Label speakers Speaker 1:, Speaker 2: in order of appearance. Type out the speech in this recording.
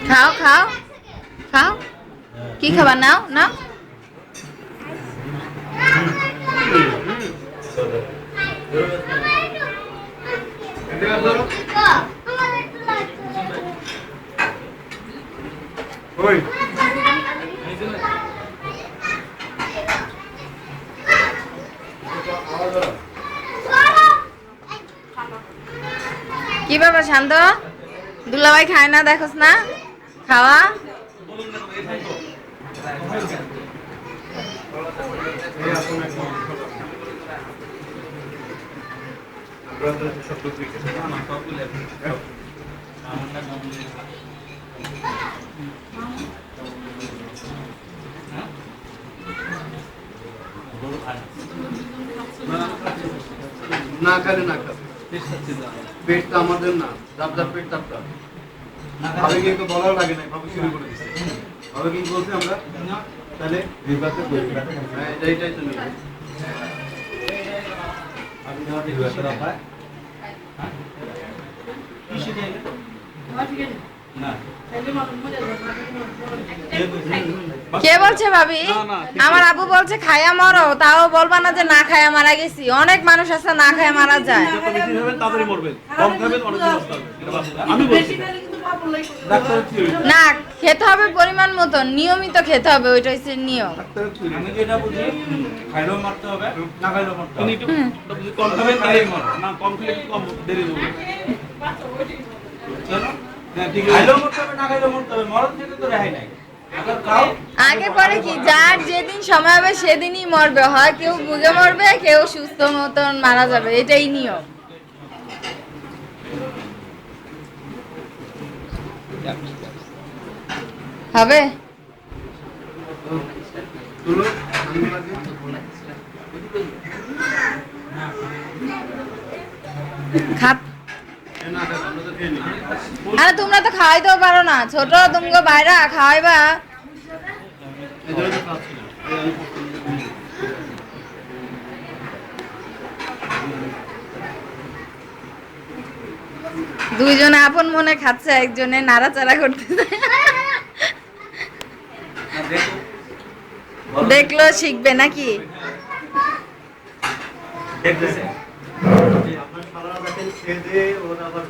Speaker 1: খাও খাও খাও, কি খাবার? নাও নাও। কি ব্যাপার শান্ত? দুলাভাই খায় না দেখোস না? খাওয়া।
Speaker 2: না খালে না খাবে, পেটটা আমাদের না, যার যার পেট তার তার। ভাবে কিন্তু বলার লাগে না, ভাবে শুরু করে দিচ্ছে। ভাবে কি বলছি আমরা? তাহলে এইটাই তো নিয়ে
Speaker 1: কে বলছে ভাবি? আমার আবু বলছে খায়া মরো, তাও বলবা না যে না খায়া মারা গেছি। অনেক মানুষ আছে না খায়া মারা যায়। না, খেতে হবে পরিমাণ মতো, নিয়মিত খেতে হবে, ওইটা হচ্ছে নিয়ম।
Speaker 3: আমি যেটা বুঝি, খাইলেও মারতে হবে, না খাইলেও মারতে হবে। কম খাবেন তাহলেই মর, না কম খেলে কম দেরি হবে। খাইলেও মরতে হবে, না খাইলেও মরতে হবে, মরণ থেকে তো রেহাই নাই।
Speaker 1: আগে পরে কি, যার যেদিন সময় হবে সেদিনই মরবে। হয় কেউ বুঝে মরবে, কেউ সুস্থ মতন মারা যাবে, এটাই নিয়ম। হবে খাপ। আরে তোমরা তো খাওয়াইতেও পারো না, ছোট তুমগো বাইরা খাওয়াইবা। দুইজনে আপন মনে খাচ্ছে, একজনে নাড়াচাড়া করতেছে। দেখলো শিখবে নাকি?
Speaker 2: দেখতেছে আপনার সারা দেখেন খেয়ে দিয়ে ওরা আবার